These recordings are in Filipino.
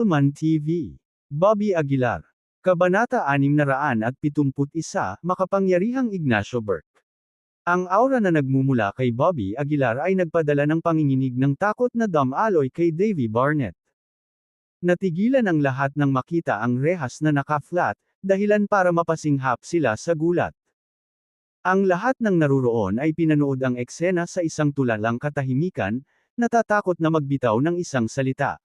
Man TV. Bobby Aguilar. Kabanata 671, Makapangyarihang Ignacio Burke. Ang aura na nagmumula kay Bobby Aguilar ay nagpadala ng panginginig ng takot na dumaloy kay Davy Barnett. Natigilan ang lahat nang makita ang rehas na naka-flat, dahilan para mapasinghap sila sa gulat. Ang lahat ng naruroon ay pinanood ang eksena sa isang tulalang katahimikan, natatakot na magbitaw ng isang salita.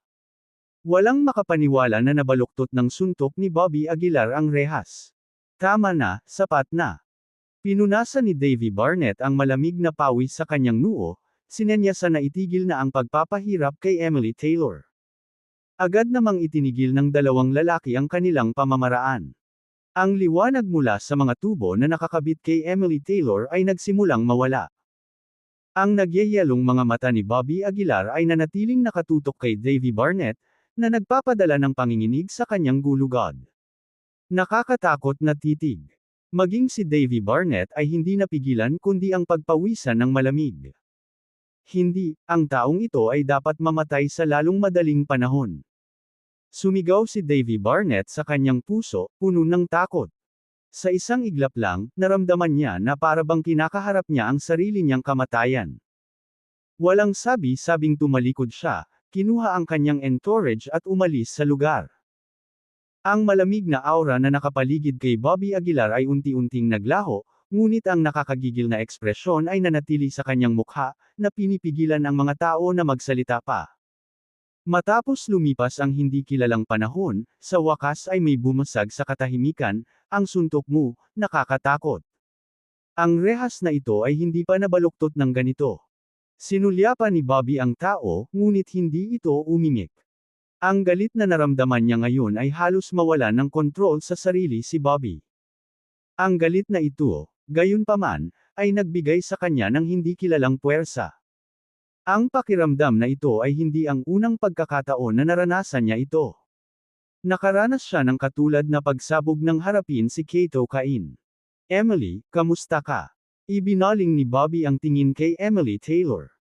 Walang makapaniwala na nabaluktot ng suntok ni Bobby Aguilar ang rehas. Tama na, sapat na. Pinunasan ni Davy Barnett ang malamig na pawis sa kanyang noo, sinenyasan na itigil na ang pagpapahirap kay Emily Taylor. Agad namang itinigil ng dalawang lalaki ang kanilang pamamaraan. Ang liwanag mula sa mga tubo na nakakabit kay Emily Taylor ay nagsimulang mawala. Ang nagyayelong mga mata ni Bobby Aguilar ay nanatiling nakatutok kay Davy Barnett, na nagpapadala ng panginginig sa kanyang gulugod. Nakakatakot na titig. Maging si Davy Barnett ay hindi napigilan kundi ang pagpawisan ng malamig. Hindi, ang taong ito ay dapat mamatay sa lalong madaling panahon. Sumigaw si Davy Barnett sa kanyang puso, puno ng takot. Sa isang iglap lang, naramdaman niya na parabang kinakaharap niya ang sarili niyang kamatayan. Walang sabi-sabing tumalikod siya, kinuha ang kanyang entourage at umalis sa lugar. Ang malamig na aura na nakapaligid kay Bobby Aguilar ay unti-unting naglaho, ngunit ang nakakagigil na ekspresyon ay nanatili sa kanyang mukha, na pinipigilan ang mga tao na magsalita pa. Matapos lumipas ang hindi kilalang panahon, sa wakas ay may bumasag sa katahimikan, ang suntok mo, nakakatakot. Ang rehas na ito ay hindi pa nabaluktot ng ganito. Sinulyapan ni Bobby ang tao, ngunit hindi ito umimik. Ang galit na naramdaman niya ngayon ay halos mawala ng kontrol sa sarili si Bobby. Ang galit na ito, gayunpaman, ay nagbigay sa kanya ng hindi kilalang puwersa. Ang pakiramdam na ito ay hindi ang unang pagkakataon na naranasan niya ito. Nakaranas siya ng katulad na pagsabog ng harapin si Kato Cain. Emily, kamusta ka? Ibinaling ni Bobby ang tingin kay Emily Taylor.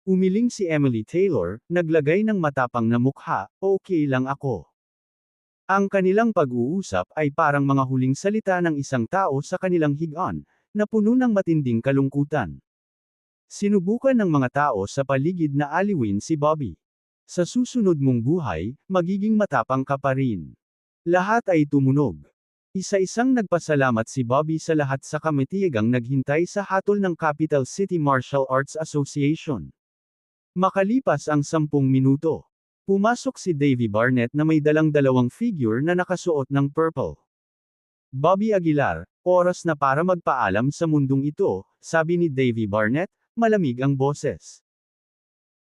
Umiling si Emily Taylor, naglagay ng matapang na mukha, okay lang ako. Ang kanilang pag-uusap ay parang mga huling salita ng isang tao sa kanilang higaan, na puno ng matinding kalungkutan. Sinubukan ng mga tao sa paligid na aliwin si Bobby. Sa susunod mong buhay, magiging matapang ka pa rin. Lahat ay tumunog. Isa-isang nagpasalamat si Bobby sa lahat sa kamitigang naghintay sa hatol ng Capital City Martial Arts Association. Makalipas ang 10 minuto, pumasok si Davy Barnett na may dalang dalawang figure na nakasuot ng purple. Bobby Aguilar, oras na para magpaalam sa mundong ito, sabi ni Davy Barnett, malamig ang boses.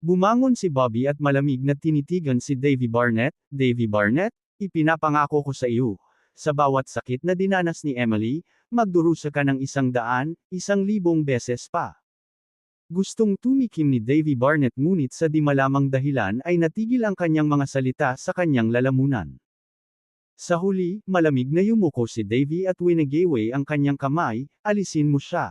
Bumangon si Bobby at malamig na tinitigan si Davy Barnett, Davy Barnett, ipinapangako ko sa iyo. Sa bawat sakit na dinanas ni Emily, magdurusa ka ng 100, 1,000 beses pa. Gustong tumikim ni Davy Barnett ngunit sa di malamang dahilan ay natigil ang kanyang mga salita sa kanyang lalamunan. Sa huli, malamig na yumuko si Davy at winagaway ang kanyang kamay, alisin mo siya.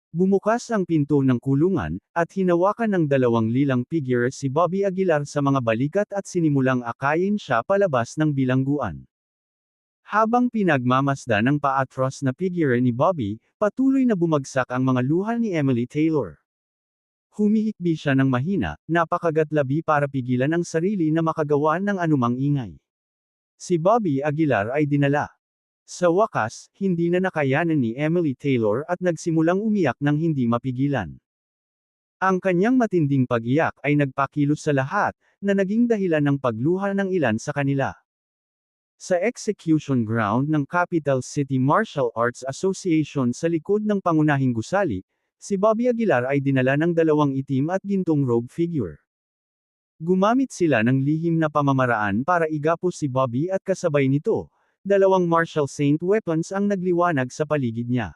Bumukas ang pinto ng kulungan, at hinawakan ng dalawang lilang figure si Bobby Aguilar sa mga balikat at sinimulang akayin siya palabas ng bilangguan. Habang pinagmamasdan ng paatros na figure ni Bobby, patuloy na bumagsak ang mga luha ni Emily Taylor. Humihikbi siya ng mahina, napakagatlabi para pigilan ang sarili na makagawa ng anumang ingay. Si Bobby Aguilar ay dinala. Sa wakas, hindi na nakayanan ni Emily Taylor at nagsimulang umiyak ng hindi mapigilan. Ang kanyang matinding pag-iyak ay nagpakilos sa lahat, na naging dahilan ng pagluha ng ilan sa kanila. Sa execution ground ng Capital City Martial Arts Association sa likod ng pangunahing gusali, si Bobby Aguilar ay dinala ng dalawang itim at gintong robe figure. Gumamit sila ng lihim na pamamaraan para igapos si Bobby at kasabay nito, dalawang martial saint weapons ang nagliwanag sa paligid niya.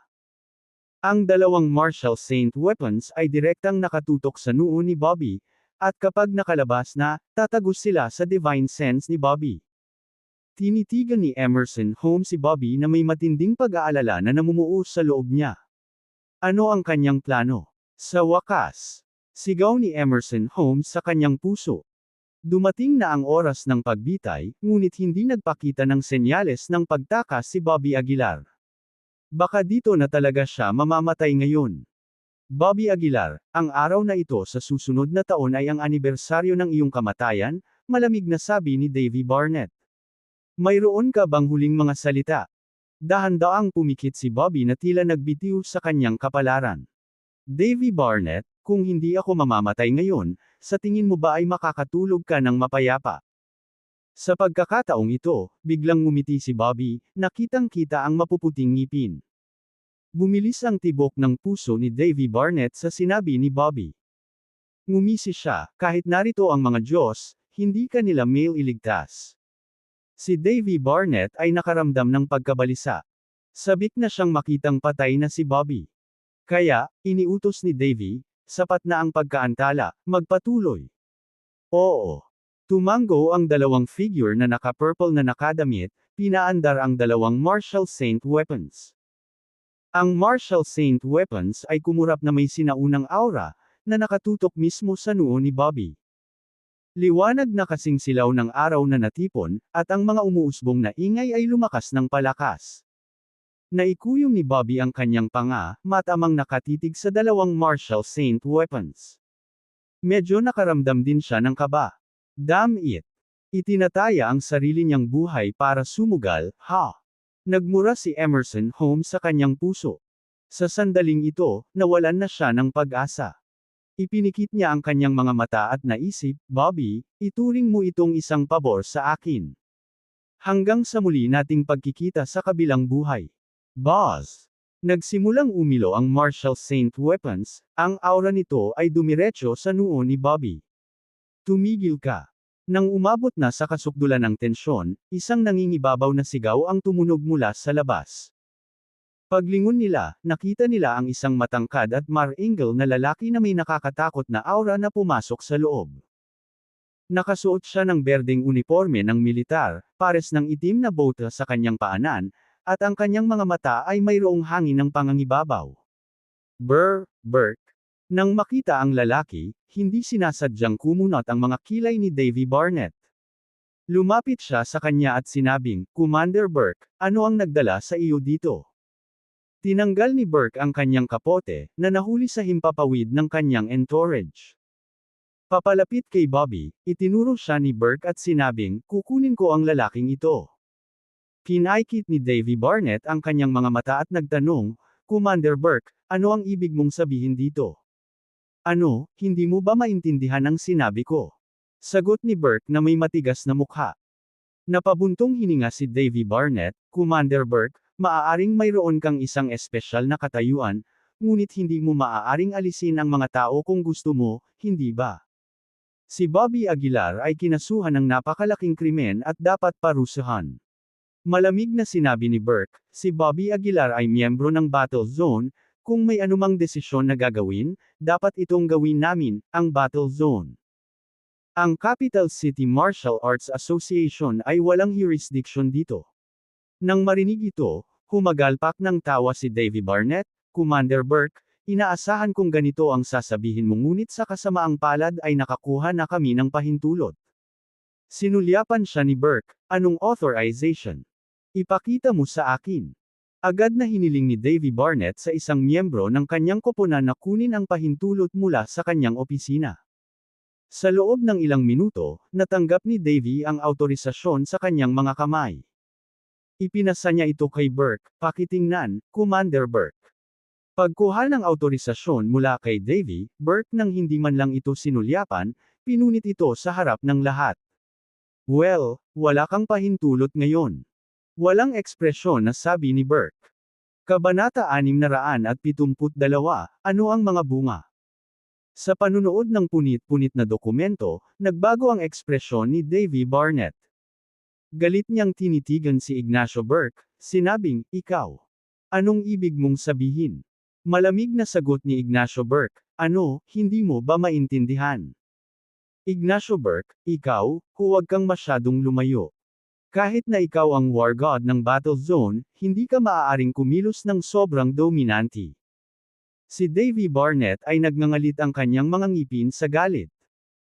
Ang dalawang martial saint weapons ay direktang nakatutok sa noo ni Bobby, at kapag nakalabas na, tatagos sila sa divine sense ni Bobby. Tinitigan ni Emerson Holmes si Bobby na may matinding pag-aalala na namumuo sa loob niya. Ano ang kanyang plano? Sa wakas, sigaw ni Emerson Holmes sa kanyang puso. Dumating na ang oras ng pagbitay, ngunit hindi nagpakita ng senyales ng pagtakas si Bobby Aguilar. Baka dito na talaga siya mamamatay ngayon. Bobby Aguilar, ang araw na ito sa susunod na taon ay ang anibersaryo ng iyong kamatayan, malamig na sabi ni Davy Barnett. Mayroon ka bang huling mga salita? Dahan-daang pumikit si Bobby na tila nagbitiw sa kanyang kapalaran. Davy Barnett, kung hindi ako mamamatay ngayon, sa tingin mo ba ay makakatulog ka ng mapayapa? Sa pagkakataong ito, biglang ngumiti si Bobby, nakitang-kita ang mapuputing ngipin. Bumilis ang tibok ng puso ni Davy Barnett sa sinabi ni Bobby. Ngumisi siya, kahit narito ang mga Diyos, hindi kanila mailigtas. Si Davy Barnett ay nakaramdam ng pagkabalisa. Sabik na siyang makitang patay na si Bobby. Kaya, iniutos ni Davy, sapat na ang pagkaantala, magpatuloy. Oo. Tumango ang dalawang figure na naka-purple na nakadamit, pinaandar ang dalawang Marshall Saint weapons. Ang Marshall Saint weapons ay kumurap na may sinaunang aura, na nakatutok mismo sa noo ni Bobby. Liwanag na kasing silaw ng araw na natipon, at ang mga umuusbong na ingay ay lumakas ng palakas. Naikuyom ni Bobby ang kanyang panga, matamang nakatitig sa dalawang Marshall Saint weapons. Medyo nakaramdam din siya ng kaba. Damn it! Itinataya ang sarili niyang buhay para sumugal, ha? Nagmura si Emerson Holmes sa kanyang puso. Sa sandaling ito, nawalan na siya ng pag-asa. Ipinikit niya ang kanyang mga mata at naisip, Bobby, ituring mo itong isang pabor sa akin. Hanggang sa muli nating pagkikita sa kabilang buhay. Boss! Nagsimulang umilo ang Marshall Saint weapons, ang aura nito ay dumiretso sa noo ni Bobby. Tumigil ka. Nang umabot na sa kasukdulan ng tensyon, isang nangingibabaw na sigaw ang tumunog mula sa labas. Paglingon nila, nakita nila ang isang matangkad at maringal na lalaki na may nakakatakot na aura na pumasok sa loob. Nakasuot siya ng berdeng uniforme ng militar, pares ng itim na bota sa kanyang paanan, at ang kanyang mga mata ay mayroong hangin ng pangangibabaw. Burke. Nang makita ang lalaki, hindi sinasadyang kumunot ang mga kilay ni Davy Barnett. Lumapit siya sa kanya at sinabing, Commander Burke, ano ang nagdala sa iyo dito? Tinanggal ni Burke ang kanyang kapote, na nahuli sa himpapawid ng kanyang entourage. Papalapit kay Bobby, itinuro siya ni Burke at sinabing, kukunin ko ang lalaking ito. Pinaikit ni Davy Barnett ang kanyang mga mata at nagtanong, Commander Burke, ano ang ibig mong sabihin dito? Ano, hindi mo ba maintindihan ang sinabi ko? Sagot ni Burke na may matigas na mukha. Napabuntong hininga si Davy Barnett, Commander Burke, maaaring mayroon kang isang espesyal na katayuan, ngunit hindi mo maaaring alisin ang mga tao kung gusto mo, hindi ba? Si Bobby Aguilar ay kinasuhan ng napakalaking krimen at dapat parusahan. Malamig na sinabi ni Burke, si Bobby Aguilar ay miyembro ng Battle Zone, kung may anumang desisyon na gagawin, dapat itong gawin namin, ang Battle Zone. Ang Capital City Martial Arts Association ay walang jurisdiction dito. Nang marinig ito, humagalpak ng tawa si Davy Barnett, Commander Burke, inaasahan kong ganito ang sasabihin mo ngunit sa kasamaang palad ay nakakuha na kami ng pahintulot. Sinulyapan siya ni Burke, anong authorization? Ipakita mo sa akin. Agad na hiniling ni Davy Barnett sa isang miyembro ng kanyang koponan na kunin ang pahintulot mula sa kanyang opisina. Sa loob ng ilang minuto, natanggap ni Davy ang autorisasyon sa kanyang mga kamay. Ipinasa niya ito kay Burke, pakitingnan, Commander Burke. Pagkuha ng autorisasyon mula kay Davy, Burke nang hindi man lang ito sinulyapan, pinunit ito sa harap ng lahat. Well, wala kang pahintulot ngayon. Walang ekspresyon na sabi ni Burke. Kabanata 672, ano ang mga bunga? Sa panunood ng punit-punit na dokumento, nagbago ang ekspresyon ni Davy Barnett. Galit niyang tinitigan si Ignacio Burke, sinabing, ikaw. Anong ibig mong sabihin? Malamig na sagot ni Ignacio Burke, ano, hindi mo ba maintindihan? Ignacio Burke, ikaw, huwag kang masyadong lumayo. Kahit na ikaw ang war god ng Battle Zone, hindi ka maaaring kumilos ng sobrang dominante. Si Davy Barnett ay nagngangalit ang kanyang mga ngipin sa galit.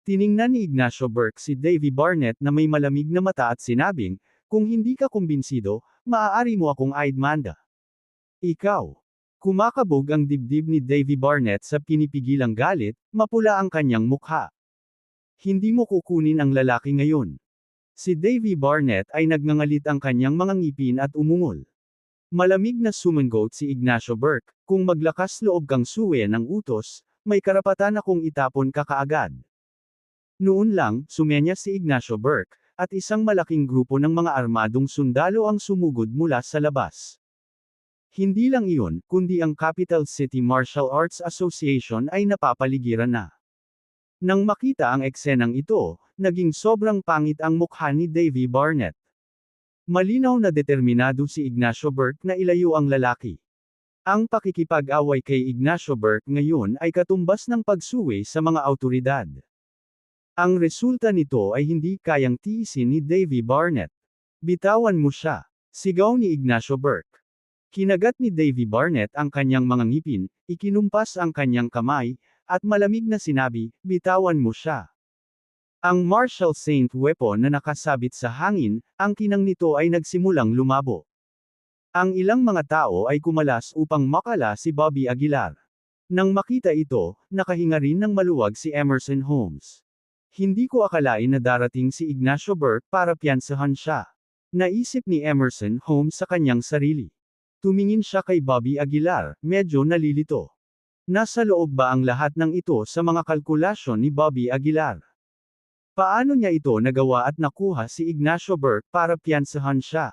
Tiningnan ni Ignacio Burke si Davy Barnett na may malamig na mata at sinabing, "Kung hindi ka kumbinsido, maaari mo akong aidmanda." Ikaw. Kumakabog ang dibdib ni Davy Barnett sa pinipigilang galit, mapula ang kanyang mukha. Hindi mo kukunin ang lalaki ngayon. Si Davy Barnett ay nagngangalit ang kanyang mga ngipin at umungol. Malamig na sumangot si Ignacio Burke, "Kung maglakas loob kang suwayan ng utos, may karapatan akong itapon ka kaagad." Noon lang, sumenya si Ignacio Burke, at isang malaking grupo ng mga armadong sundalo ang sumugod mula sa labas. Hindi lang iyon, kundi ang Capital City Martial Arts Association ay napapaligiran na. Nang makita ang eksenang ito, naging sobrang pangit ang mukha ni Davy Barnett. Malinaw na determinado si Ignacio Burke na ilayo ang lalaki. Ang pakikipag-away kay Ignacio Burke ngayon ay katumbas ng pagsuwi sa mga awtoridad. Ang resulta nito ay hindi kayang tiisin ni Davy Barnett. "Bitawan mo siya," sigaw ni Ignacio Burke. Kinagat ni Davy Barnett ang kanyang mga ngipin, ikinumpas ang kanyang kamay, at malamig na sinabi, "Bitawan mo siya." Ang Martial Saint weapon na nakasabit sa hangin, ang kinang nito ay nagsimulang lumabo. Ang ilang mga tao ay kumalas upang makala si Bobby Aguilar. Nang makita ito, nakahinga rin ng maluwag si Emerson Holmes. "Hindi ko akalain na darating si Ignacio Burke para piyansahan siya." Naisip ni Emerson Holmes sa kanyang sarili. Tumingin siya kay Bobby Aguilar, medyo nalilito. Nasa loob ba ang lahat ng ito sa mga kalkulasyon ni Bobby Aguilar? Paano niya ito nagawa at nakuha si Ignacio Burke para piyansahan siya?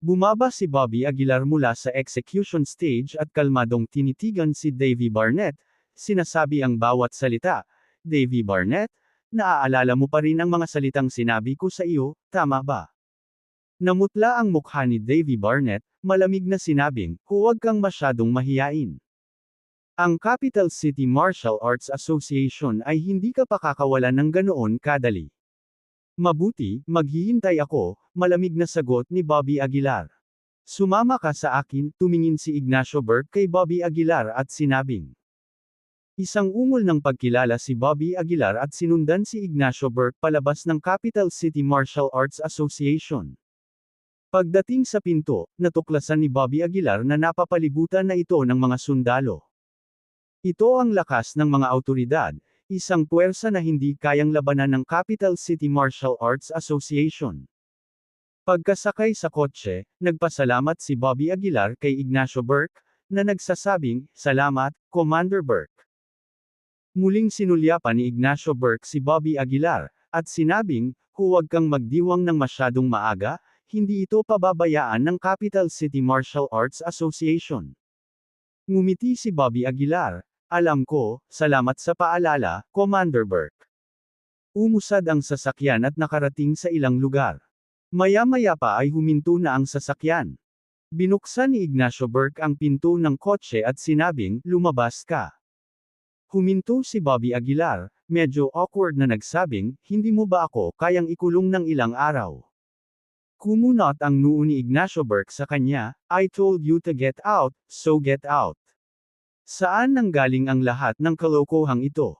Bumaba si Bobby Aguilar mula sa execution stage at kalmadong tinitigan si Davy Barnett, sinasabi ang bawat salita, "Davy Barnett, naaalala mo pa rin ang mga salitang sinabi ko sa iyo, tama ba?" Namutla ang mukha ni Davy Barnett, malamig na sinabing, "Huwag kang masyadong mahiyain. Ang Capital City Martial Arts Association ay hindi ka pakakawalan ng ganoon kadali." "Mabuti, maghihintay ako," malamig na sagot ni Bobby Aguilar. "Sumama ka sa akin," tumingin si Ignacio Burke kay Bobby Aguilar at sinabing. Isang ungol ng pagkilala si Bobby Aguilar at sinundan si Ignacio Burke palabas ng Capital City Martial Arts Association. Pagdating sa pinto, natuklasan ni Bobby Aguilar na napapalibutan na ito ng mga sundalo. Ito ang lakas ng mga awtoridad, isang puwersa na hindi kayang labanan ng Capital City Martial Arts Association. Pagkasakay sa kotse, nagpasalamat si Bobby Aguilar kay Ignacio Burke, na nagsasabing, "Salamat, Commander Burke." Muling sinulyapan ni Ignacio Burke si Bobby Aguilar, at sinabing, "Huwag kang magdiwang ng masyadong maaga, hindi ito pababayaan ng Capital City Martial Arts Association." Ngumiti si Bobby Aguilar, "Alam ko, salamat sa paalala, Commander Burke." Umusad ang sasakyan at nakarating sa ilang lugar. Maya-maya pa ay huminto na ang sasakyan. Binuksan ni Ignacio Burke ang pinto ng kotse at sinabing, "Lumabas ka." Huminto si Bobby Aguilar, medyo awkward na nagsabing, "Hindi mo ba ako kayang ikulong ng ilang araw?" Kumunot ang noo ni Ignacio Burke sa kanya, "I told you to get out, so get out." Saan nanggaling ang lahat ng kalokohang ito?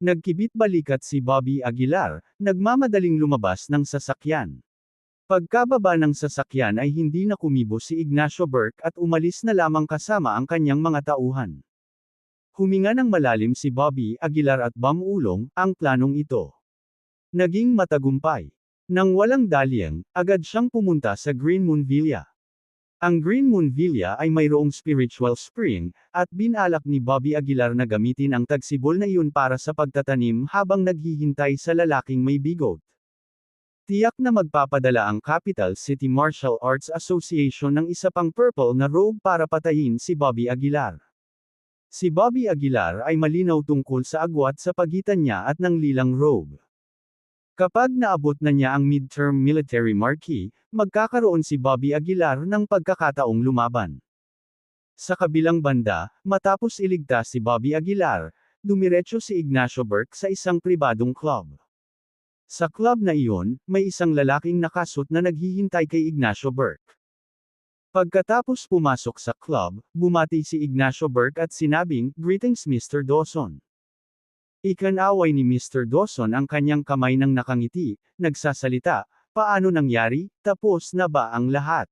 Nagkibit-balikat si Bobby Aguilar, nagmamadaling lumabas ng sasakyan. Pagkababa ng sasakyan ay hindi na kumibo si Ignacio Burke at umalis na lamang kasama ang kanyang mga tauhan. Huminga ng malalim si Bobby Aguilar at bumulong, ang planong ito. Naging matagumpay. Nang walang dalyang, agad siyang pumunta sa Green Moon Villa. Ang Green Moon Villa ay mayroong spiritual spring, at binalak ni Bobby Aguilar na gamitin ang tagsibol na iyon para sa pagtatanim habang naghihintay sa lalaking may bigot. Tiyak na magpapadala ang Capital City Martial Arts Association ng isa pang purple na robe para patayin si Bobby Aguilar. Si Bobby Aguilar ay malinaw tungkol sa agwat sa pagitan niya at ng lilang robe. Kapag naabot na niya ang midterm military marquee, magkakaroon si Bobby Aguilar ng pagkakataong lumaban. Sa kabilang banda, matapos iligtas si Bobby Aguilar, dumiretso si Ignacio Burke sa isang pribadong club. Sa club na iyon, may isang lalaking nakasut na naghihintay kay Ignacio Burke. Pagkatapos pumasok sa club, bumati si Ignacio Burke at sinabing, "Greetings Mr. Dawson." Ikinaway ni Mr. Dawson ang kanyang kamay ng nakangiti, nagsasalita, paano nangyari, tapos na ba ang lahat?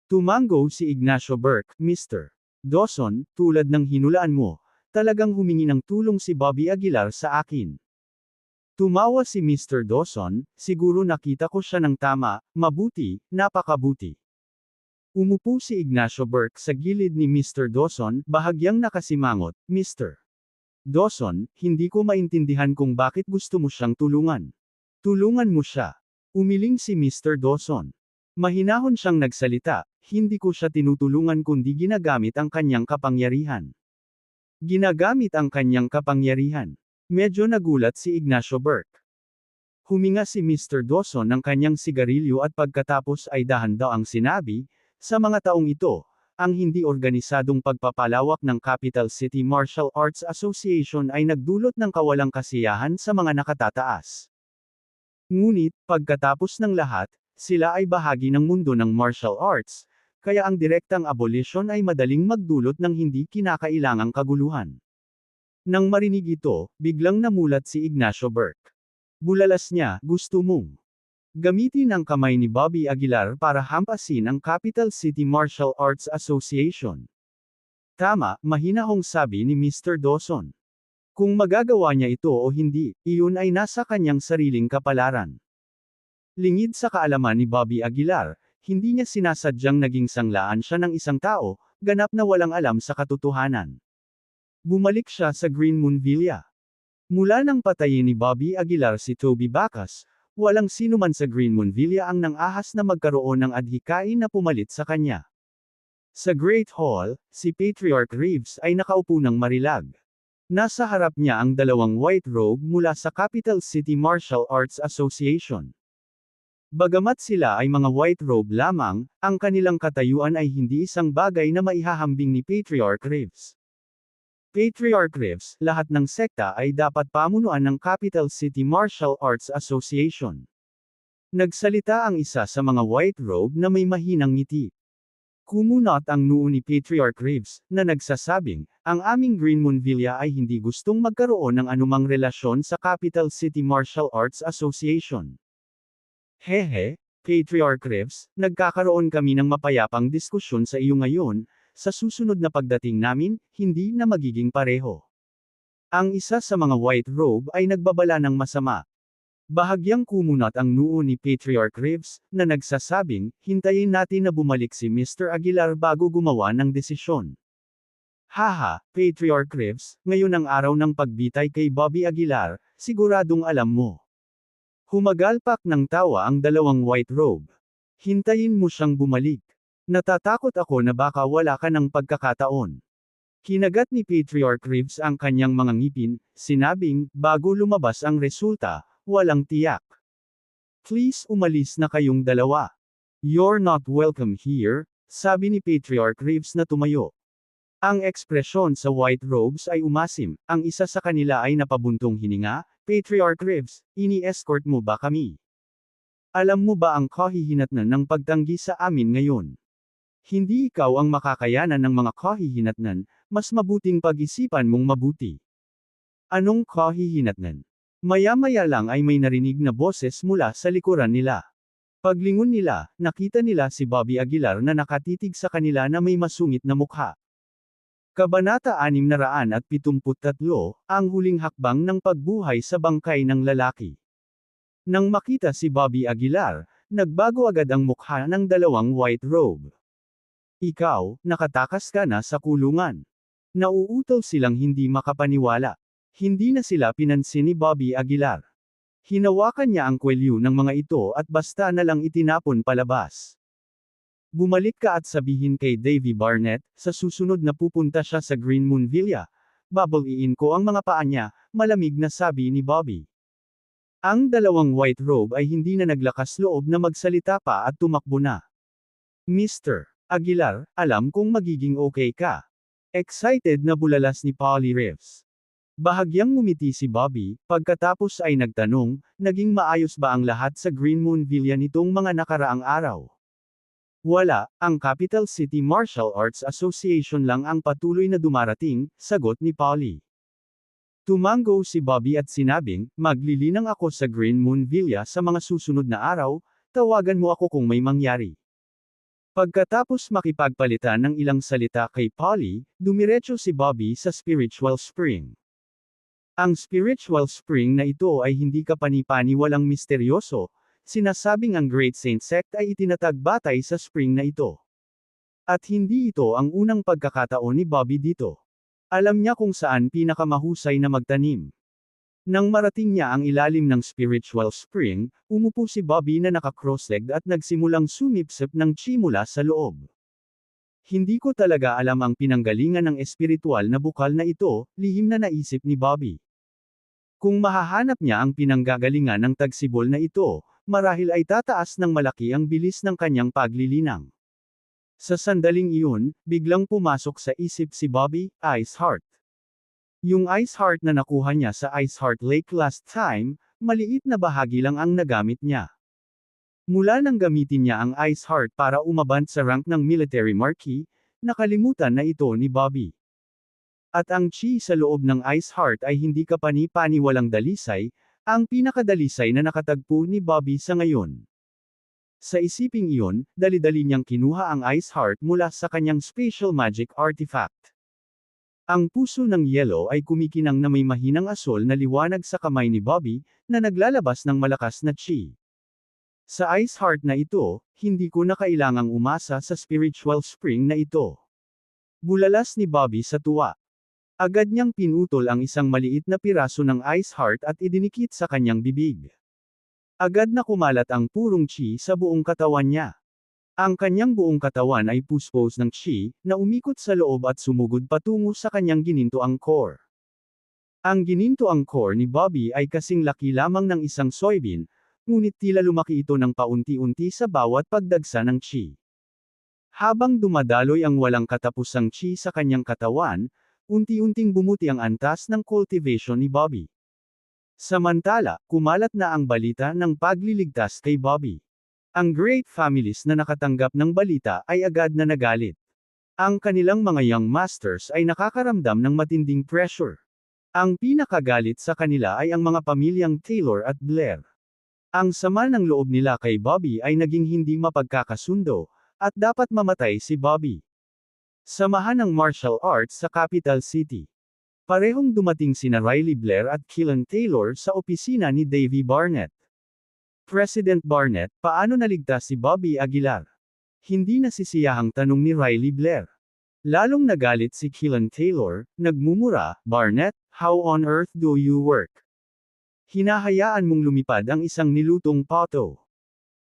Tumango si Ignacio Burke, Mr. Dawson, tulad ng hinulaan mo, talagang humingi ng tulong si Bobby Aguilar sa akin. Tumawa si Mr. Dawson, siguro nakita ko siya ng tama, mabuti, napakabuti. Umupo si Ignacio Burke sa gilid ni Mr. Dawson, bahagyang nakasimangot, Mr. Dawson, hindi ko maintindihan kung bakit gusto mo siyang tulungan. Tulungan mo siya. Umiling si Mr. Dawson. Mahinahon siyang nagsalita, hindi ko siya tinutulungan kundi ginagamit ang kanyang kapangyarihan. Ginagamit ang kanyang kapangyarihan. Medyo nagulat si Ignacio Burke. Huminga si Mr. Dawson ng kanyang sigarilyo at pagkatapos ay dahan-dahang sinabi, sa mga taong ito, ang hindi organisadong pagpapalawak ng Capital City Martial Arts Association ay nagdulot ng kawalang kasiyahan sa mga nakatataas. Ngunit, pagkatapos ng lahat, sila ay bahagi ng mundo ng martial arts, kaya ang direktang abolition ay madaling magdulot ng hindi kinakailangang kaguluhan. Nang marinig ito, biglang namulat si Ignacio Burke. Bulalas niya, gusto mong gamitin ang kamay ni Bobby Aguilar para hampasin ang Capital City Martial Arts Association. Tama, mahinahong sabi ni Mr. Dawson. Kung magagawa niya ito o hindi, iyon ay nasa kanyang sariling kapalaran. Lingid sa kaalaman ni Bobby Aguilar, hindi niya sinasadyang naging sanglaan siya ng isang tao, ganap na walang alam sa katotohanan. Bumalik siya sa Green Moon Villa. Mula nang patayin ni Bobby Aguilar si Toby Bacchus, walang sino man sa Green Moon Villa ang nang-ahas na magkaroon ng adhikain na pumalit sa kanya. Sa Great Hall, si Patriarch Reeves ay nakaupo ng marilag. Nasa harap niya ang dalawang white robe mula sa Capital City Martial Arts Association. Bagamat sila ay mga white robe lamang, ang kanilang katayuan ay hindi isang bagay na maihahambing ni Patriarch Reeves. Patriarch Reeves, lahat ng sekta ay dapat pamunuan ng Capital City Martial Arts Association. Nagsalita ang isa sa mga white robe na may mahinang ngiti. Kumunot ang noo ni Patriarch Reeves, na nagsasabing, ang aming Green Moon Villa ay hindi gustong magkaroon ng anumang relasyon sa Capital City Martial Arts Association. Hehe, Patriarch Reeves, nagkakaroon kami ng mapayapang diskusyon sa iyo ngayon, sa susunod na pagdating namin, hindi na magiging pareho. Ang isa sa mga white robe ay nagbabala ng masama. Bahagyang kumunot ang noo ni Patriarch Reeves, na nagsasabing, hintayin natin na bumalik si Mr. Aguilar bago gumawa ng desisyon. Haha, Patriarch Reeves, ngayon ang araw ng pagbitay kay Bobby Aguilar, siguradong alam mo. Humagalpak ng tawa ang dalawang white robe. Hintayin mo siyang bumalik. Natatakot ako na baka wala ka ng pagkakataon. Kinagat ni Patriarch Reeves ang kanyang mga ngipin, sinabing, bago lumabas ang resulta, walang tiyak. Please umalis na kayong dalawa. You're not welcome here, sabi ni Patriarch Reeves na tumayo. Ang ekspresyon sa white robes ay umasim, ang isa sa kanila ay napabuntong hininga, Patriarch Reeves, ini-escort mo ba kami? Alam mo ba ang kahihinatnan ng pagtanggi sa amin ngayon? Hindi ikaw ang makakayanan ng mga kahihinatnan, mas mabuting pag-isipan mong mabuti. Anong kahihinatnan? Maya-maya lang ay may narinig na boses mula sa likuran nila. Paglingon nila, nakita nila si Bobby Aguilar na nakatitig sa kanila na may masungit na mukha. Kabanata 673, ang huling hakbang ng pagbuhay sa bangkay ng lalaki. Nang makita si Bobby Aguilar, nagbago agad ang mukha ng dalawang white robe. Ikaw, nakatakas ka na sa kulungan. Nauutaw silang hindi makapaniwala. Hindi na sila pinansin ni Bobby Aguilar. Hinawakan niya ang kwelyo ng mga ito at basta na lang itinapon palabas. Bumalik ka at sabihin kay Davy Barnett, sa susunod na pupunta siya sa Green Moon Villa. Babaliin ko ang mga paa niya, malamig na sabi ni Bobby. Ang dalawang white robe ay hindi na naglakas loob na magsalita pa at tumakbo na. Mr. Aguilar, alam kong magiging okay ka. Excited na bulalas ni Polly Reeves. Bahagyang ngumiti si Bobby, pagkatapos ay nagtanong, naging maayos ba ang lahat sa Green Moon Villa nitong mga nakaraang araw? Wala, ang Capital City Martial Arts Association lang ang patuloy na dumarating, sagot ni Polly. Tumango si Bobby at sinabing, maglilinang ako sa Green Moon Villa sa mga susunod na araw, tawagan mo ako kung may mangyari. Pagkatapos makipagpalitan ng ilang salita kay Polly, dumiretso si Bobby sa spiritual spring. Ang spiritual spring na ito ay hindi kapani-paniwalang misteryoso, sinasabing ang Great Saint Sect ay itinatag batay sa spring na ito. At hindi ito ang unang pagkakataon ni Bobby dito. Alam niya kung saan pinakamahusay na magtanim. Nang marating niya ang ilalim ng spiritual spring, umupo si Bobby na naka-cross-legged at nagsimulang sumipsip ng chi mula sa loob. Hindi ko talaga alam ang pinanggalingan ng espiritual na bukal na ito, lihim na naisip ni Bobby. Kung mahahanap niya ang pinanggagalingan ng tagsibol na ito, marahil ay tataas ng malaki ang bilis ng kanyang paglilinang. Sa sandaling iyon, biglang pumasok sa isip si Bobby, Ice Heart. Yung Ice Heart na nakuha niya sa Ice Heart Lake last time, maliit na bahagi lang ang nagamit niya. Mula nang gamitin niya ang Ice Heart para umabant sa rank ng Military Marquis, nakalimutan na ito ni Bobby. At ang chi sa loob ng Ice Heart ay hindi kapani-paniwalang dalisay, ang pinakadalisay na nakatagpo ni Bobby sa ngayon. Sa isiping iyon, dali-dali niyang kinuha ang Ice Heart mula sa kanyang special magic artifact. Ang puso ng yelo ay kumikinang na may mahinang asol na liwanag sa kamay ni Bobby, na naglalabas ng malakas na chi. Sa Ice Heart na ito, hindi ko na kailangang umasa sa spiritual spring na ito. Bulalas ni Bobby sa tuwa. Agad niyang pinutol ang isang maliit na piraso ng Ice Heart at idinikit sa kanyang bibig. Agad na kumalat ang purong chi sa buong katawan niya. Ang kanyang buong katawan ay puspos ng chi, na umikot sa loob at sumugod patungo sa kanyang ginintoang core. Ang ginintoang core ni Bobby ay kasing laki lamang ng isang soybean, ngunit tila lumaki ito ng paunti-unti sa bawat pagdagsa ng chi. Habang dumadaloy ang walang katapusang chi sa kanyang katawan, unti-unting bumuti ang antas ng cultivation ni Bobby. Samantala, kumalat na ang balita ng pagliligtas kay Bobby. Ang great families na nakatanggap ng balita ay agad na nagalit. Ang kanilang mga young masters ay nakakaramdam ng matinding pressure. Ang pinakagalit sa kanila ay ang mga pamilyang Taylor at Blair. Ang sama ng loob nila kay Bobby ay naging hindi mapagkakasundo, at dapat mamatay si Bobby. Samahan ng martial arts sa capital city. Parehong dumating sina Riley Blair at Keelan Taylor sa opisina ni Davy Barnett. President Barnett, paano naligtas si Bobby Aguilar? Hindi nasisiyahang tanong ni Riley Blair. Lalong nagalit si Keelan Taylor, nagmumura, Barnett, how on earth do you work? Hinahayaan mong lumipad ang isang nilutong pato.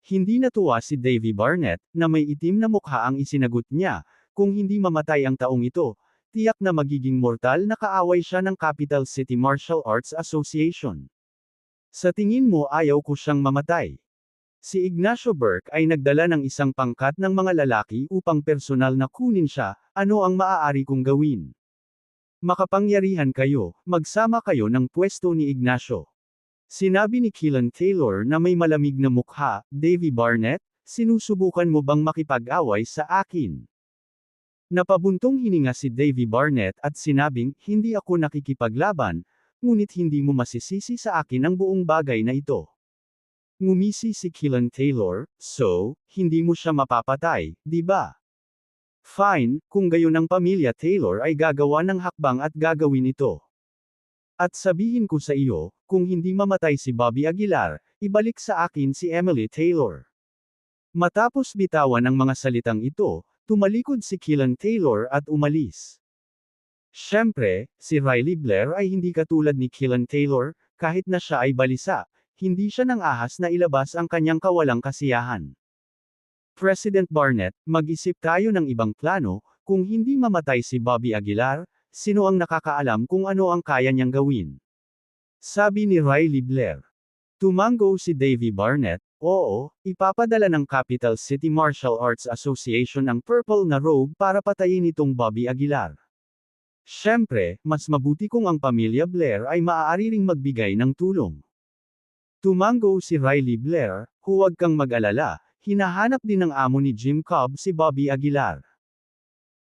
Hindi natuwa si Davy Barnett, na may itim na mukha ang isinagot niya, kung hindi mamatay ang taong ito, tiyak na magiging mortal na kaaway siya ng Capital City Martial Arts Association. Sa tingin mo ayaw ko siyang mamatay. Si Ignacio Burke ay nagdala ng isang pangkat ng mga lalaki upang personal na kunin siya, ano ang maaari kong gawin? Makapangyarihan kayo, magsama kayo ng pwesto ni Ignacio. Sinabi ni Keelan Taylor na may malamig na mukha, Davy Barnett, sinusubukan mo bang makipag-away sa akin? Napabuntong hininga si Davy Barnett at sinabing, hindi ako nakikipaglaban, ngunit hindi mo masisisi sa akin ang buong bagay na ito. Ngumisi si Keelan Taylor, so, hindi mo siya mapapatay, di ba? Fine, kung gayon ang pamilya Taylor ay gagawa ng hakbang at gagawin ito. At sabihin ko sa iyo, kung hindi mamatay si Bobby Aguilar, ibalik sa akin si Emily Taylor. Matapos bitawan ang mga salitang ito, tumalikod si Keelan Taylor at umalis. Siyempre, si Riley Blair ay hindi katulad ni Keelan Taylor, kahit na siya ay balisa, hindi siya nang ahas na ilabas ang kanyang kawalang kasiyahan. President Barnett, mag-isip tayo ng ibang plano, kung hindi mamatay si Bobby Aguilar, sino ang nakakaalam kung ano ang kaya niyang gawin? Sabi ni Riley Blair. Tumango si Davy Barnett, oo, ipapadala ng Capital City Martial Arts Association ang purple na robe para patayin itong Bobby Aguilar. Siyempre, mas mabuti kung ang pamilya Blair ay maaari ring magbigay ng tulong. Tumango si Riley Blair, huwag kang mag-alala, hinahanap din ng amo ni Jim Cobb si Bobby Aguilar.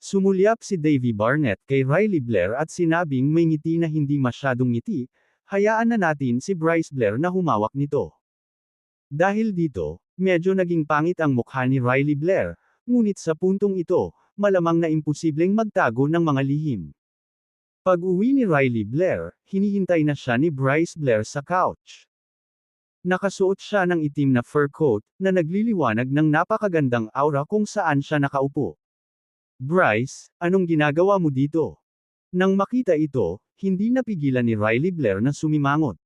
Sumulyap si Davy Barnett kay Riley Blair at sinabing may ngiti na hindi masyadong ngiti, hayaan na natin si Bryce Blair na humawak nito. Dahil dito, medyo naging pangit ang mukha ni Riley Blair, ngunit sa puntong ito, malamang na imposibleng magtago ng mga lihim. Pag-uwi ni Riley Blair, hinihintay na siya ni Bryce Blair sa couch. Nakasuot siya ng itim na fur coat, na nagliliwanag ng napakagandang aura kung saan siya nakaupo. Bryce, anong ginagawa mo dito? Nang makita ito, hindi napigilan ni Riley Blair na sumimangot.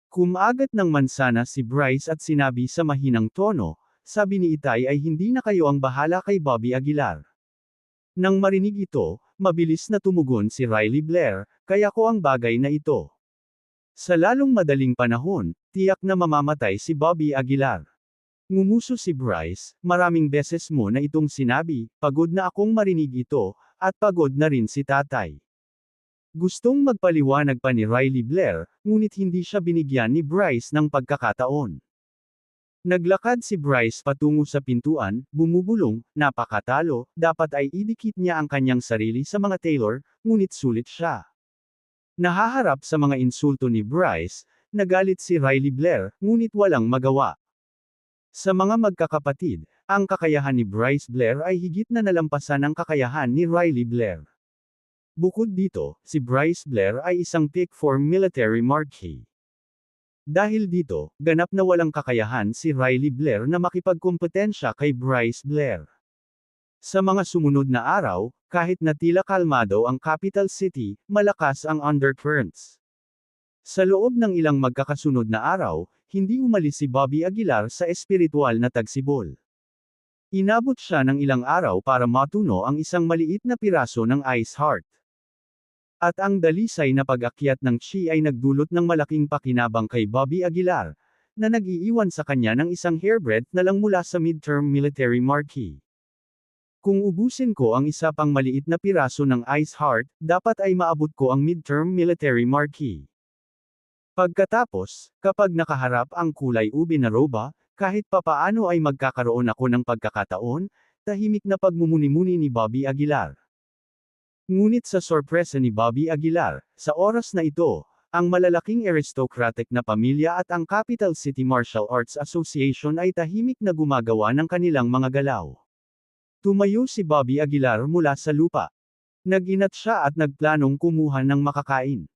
Kumagat ng mansana si Bryce at sinabi sa mahinang tono, sabi ni Itay ay hindi na kayo ang bahala kay Bobby Aguilar. Nang marinig ito, mabilis na tumugon si Riley Blair, kaya ko ang bagay na ito. Sa lalong madaling panahon, tiyak na mamamatay si Bobby Aguilar. Ngumuso si Bryce, maraming beses mo na itong sinabi, pagod na akong marinig ito, at pagod na rin si tatay. Gustong magpaliwanag pa ni Riley Blair, ngunit hindi siya binigyan ni Bryce ng pagkakataon. Naglakad si Bryce patungo sa pintuan, bumubulong, napakatalo, dapat ay idikit niya ang kanyang sarili sa mga tailor, ngunit sulit siya. Nahaharap sa mga insulto ni Bryce, nagalit si Riley Blair, ngunit walang magawa. Sa mga magkakapatid, ang kakayahan ni Bryce Blair ay higit na nalampasan ang kakayahan ni Riley Blair. Bukod dito, si Bryce Blair ay isang pick for military marquee. Dahil dito, ganap na walang kakayahan si Riley Blair na makipagkompetensya kay Bryce Blair. Sa mga sumunod na araw, kahit na tila kalmado ang capital city, malakas ang undercurrents. Sa loob ng ilang magkakasunod na araw, hindi umalis si Bobby Aguilar sa espiritual na tagsibol. Inabot siya ng ilang araw para matuno ang isang maliit na piraso ng ice heart. At ang dalisay na pag-akyat ng chi ay nagdulot ng malaking pakinabang kay Bobby Aguilar, na nag-iiwan sa kanya ng isang hairbreadth na lang mula sa midterm military marquee. Kung ubusin ko ang isa pang maliit na piraso ng ice heart, dapat ay maabot ko ang midterm military marquee. Pagkatapos, kapag nakaharap ang kulay ube na roba, kahit papaano ay magkakaroon ako ng pagkakataon, tahimik na pagmumuni-muni ni Bobby Aguilar. Ngunit sa sorpresa ni Bobby Aguilar, sa oras na ito, ang malalaking aristocratic na pamilya at ang Capital City Martial Arts Association ay tahimik na gumagawa ng kanilang mga galaw. Tumayo si Bobby Aguilar mula sa lupa. Nag-inat siya at nagplanong kumuha ng makakain.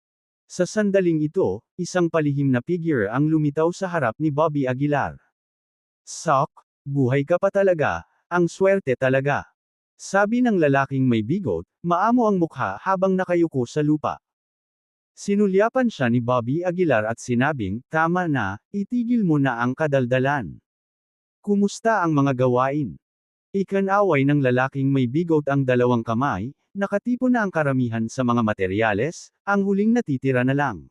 Sa sandaling ito, isang palihim na figure ang lumitaw sa harap ni Bobby Aguilar. Sok, buhay ka pa talaga, ang swerte talaga. Sabi ng lalaking may bigot, maamo ang mukha habang nakayuko sa lupa. Sinulyapan siya ni Bobby Aguilar at sinabing, tama na, itigil mo na ang kadaldalan. Kumusta ang mga gawain? Ikanaway ng lalaking may bigot ang dalawang kamay, nakatipon na ang karamihan sa mga materyales, ang huling natitira na lang.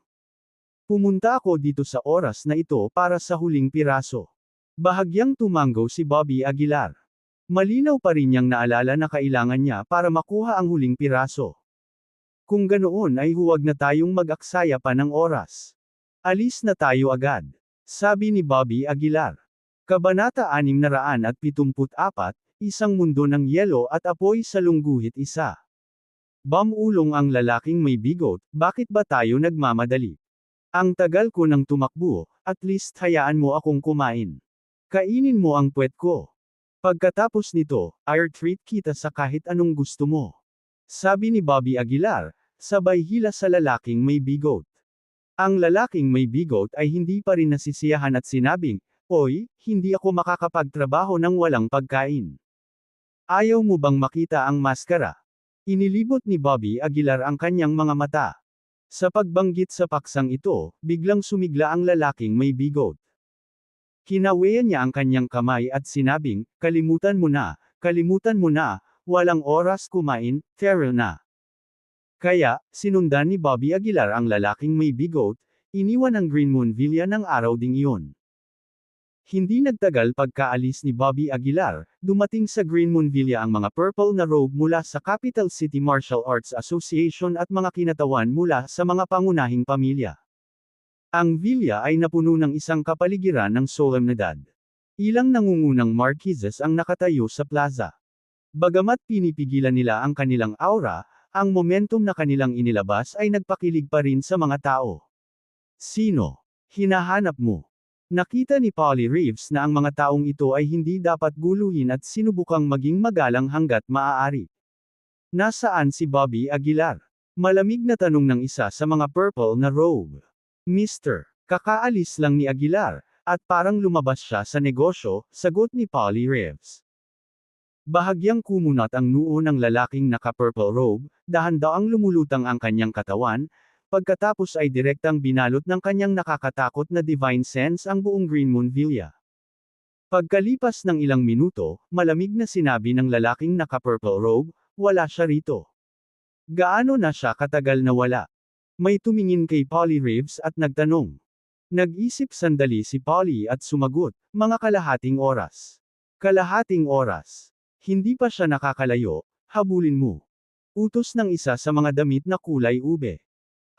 Pumunta ako dito sa oras na ito para sa huling piraso. Bahagyang tumanggo si Bobby Aguilar. Malinaw pa rin niyang naalala na kailangan niya para makuha ang huling piraso. Kung ganoon ay huwag na tayong mag-aksaya pa ng oras. Alis na tayo agad. Sabi ni Bobby Aguilar. Kabanata 674, Isang mundo ng yelo at apoy sa lungguhit isa. Bamulong ang lalaking may bigot, bakit ba tayo nagmamadali? Ang tagal ko nang tumakbo, at least hayaan mo akong kumain. Kainin mo ang puwet ko. Pagkatapos nito, I'll treat kita sa kahit anong gusto mo. Sabi ni Bobby Aguilar, sabay hila sa lalaking may bigot. Ang lalaking may bigot ay hindi pa rin nasisiyahan at sinabing, Oy, hindi ako makakapagtrabaho ng walang pagkain. Ayaw mo bang makita ang maskara? Inilibot ni Bobby Aguilar ang kanyang mga mata. Sa pagbanggit sa paksang ito, biglang sumigla ang lalaking may bigot. Kinaweyan niya ang kanyang kamay at sinabing, kalimutan mo na, walang oras kumain, Terrell na. Kaya, sinundan ni Bobby Aguilar ang lalaking may bigot, iniwan ang Green Moon Villa ng araw ding iyon. Hindi nagtagal pagkaalis ni Bobby Aguilar, dumating sa Green Moon Villa ang mga purple na robe mula sa Capital City Martial Arts Association at mga kinatawan mula sa mga pangunahing pamilya. Ang villa ay napuno ng isang kapaligiran ng solemnidad. Ilang nangungunang marquises ang nakatayo sa plaza. Bagamat pinipigilan nila ang kanilang aura, ang momentum na kanilang inilabas ay nagpakilig pa rin sa mga tao. Sino? Hinahanap mo. Nakita ni Polly Reeves na ang mga taong ito ay hindi dapat guluhin at sinubukang maging magalang hanggat maaari. Nasaan si Bobby Aguilar? Malamig na tanong ng isa sa mga purple na robe. Mister, kakaalis lang ni Aguilar, at parang lumabas siya sa negosyo, sagot ni Polly Reeves. Bahagyang kumunat ang noo ng lalaking naka-purple robe, dahan-daang lumulutang ang kanyang katawan, pagkatapos ay direktang binalot ng kanyang nakakatakot na divine sense ang buong Green Moon Villa. Pagkalipas ng ilang minuto, malamig na sinabi ng lalaking naka-purple robe, wala siya rito. Gaano na siya katagal na wala? May tumingin kay Polly Reeves at nagtanong. Nag-isip sandali si Polly at sumagot, mga kalahating oras. Kalahating oras. Hindi pa siya nakakalayo, habulin mo. Utos ng isa sa mga damit na kulay ube.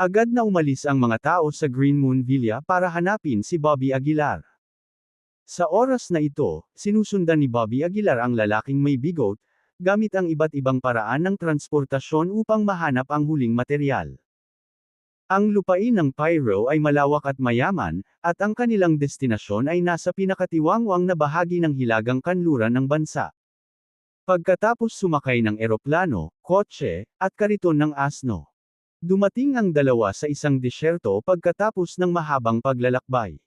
Agad na umalis ang mga tao sa Green Moon Villa para hanapin si Bobby Aguilar. Sa oras na ito, sinusundan ni Bobby Aguilar ang lalaking may bigot, gamit ang iba't ibang paraan ng transportasyon upang mahanap ang huling materyal. Ang lupain ng Pyro ay malawak at mayaman, at ang kanilang destinasyon ay nasa pinakatiwangwang na bahagi ng hilagang kanluran ng bansa. Pagkatapos sumakay ng eroplano, kotse, at kariton ng asno. Dumating ang dalawa sa isang disyerto pagkatapos ng mahabang paglalakbay.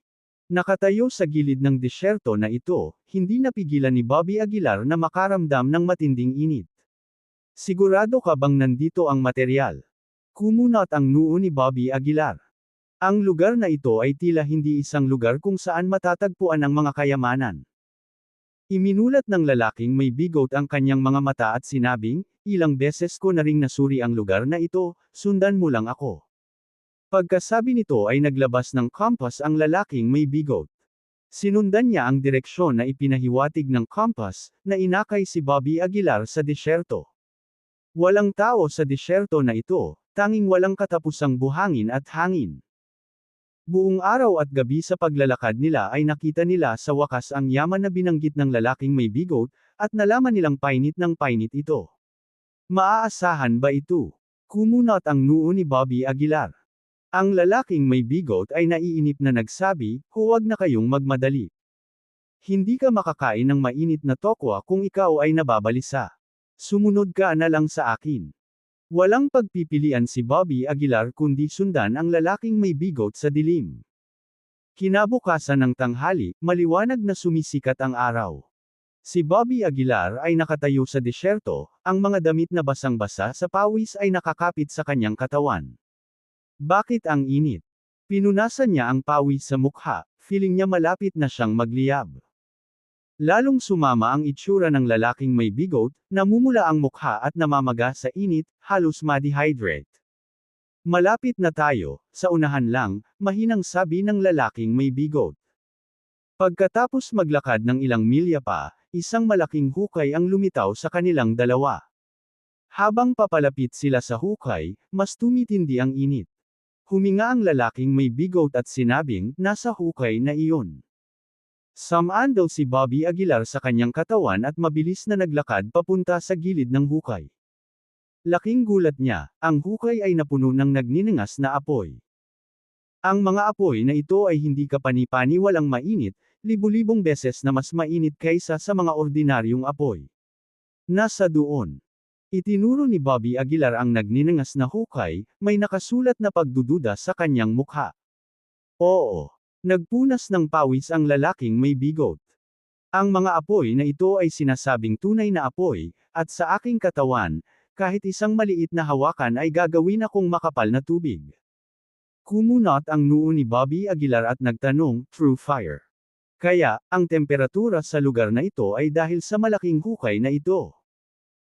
Nakatayo sa gilid ng disyerto na ito, hindi napigilan ni Bobby Aguilar na makaramdam ng matinding init. Sigurado ka bang nandito ang materyal? Kumunat ang noo ni Bobby Aguilar. Ang lugar na ito ay tila hindi isang lugar kung saan matatagpuan ang mga kayamanan. Iminulat ng lalaking may bigot ang kanyang mga mata at sinabing, ilang beses ko na ring nasuri ang lugar na ito, sundan mo lang ako. Pagkasabi nito ay naglabas ng compass ang lalaking may bigot. Sinundan niya ang direksyon na ipinahiwatig ng compass, na inakay si Bobby Aguilar sa disyerto. Walang tao sa disyerto na ito, tanging walang katapusang buhangin at hangin. Buong araw at gabi sa paglalakad nila ay nakita nila sa wakas ang yaman na binanggit ng lalaking may bigot, at nalaman nilang painit ng painit ito. Maaasahan ba ito? Kumunat ang noo ni Bobby Aguilar. Ang lalaking may bigot ay naiinip na nagsabi, huwag na kayong magmadali. Hindi ka makakain ng mainit na tokwa kung ikaw ay nababalisa. Sumunod ka na lang sa akin. Walang pagpipilian si Bobby Aguilar kundi sundan ang lalaking may bigot sa dilim. Kinabukasan ng tanghali, maliwanag na sumisikat ang araw. Si Bobby Aguilar ay nakatayo sa disyerto, ang mga damit na basang-basa sa pawis ay nakakapit sa kanyang katawan. Bakit ang init? Pinunasan niya ang pawis sa mukha, feeling niya malapit na siyang magliyab. Lalong sumama ang itsura ng lalaking may bigot, namumula ang mukha at namamaga sa init, halos ma-dehydrate. Malapit na tayo, sa unahan lang, mahinang sabi ng lalaking may bigot. Pagkatapos maglakad ng ilang milya pa, isang malaking hukay ang lumitaw sa kanilang dalawa. Habang papalapit sila sa hukay, mas tumitindi ang init. Huminga ang lalaking may bigot at sinabing, nasa hukay na iyon. Sumandal si Bobby Aguilar sa kanyang katawan at mabilis na naglakad papunta sa gilid ng hukay. Laking gulat niya, ang hukay ay napuno ng nagniningas na apoy. Ang mga apoy na ito ay hindi kapani-paniwalang mainit, libu-libong beses na mas mainit kaysa sa mga ordinaryong apoy. Nasa doon. Itinuro ni Bobby Aguilar ang nagniningas na hukay, may nakasulat na pagdududa sa kanyang mukha. Oo. Nagpunas ng pawis ang lalaking may bigot. Ang mga apoy na ito ay sinasabing tunay na apoy, at sa aking katawan, kahit isang maliit na hawakan ay gagawin akong makapal na tubig. Kumunat ang noo ni Bobby Aguilar at nagtanong, through fire. Kaya, ang temperatura sa lugar na ito ay dahil sa malaking hukay na ito.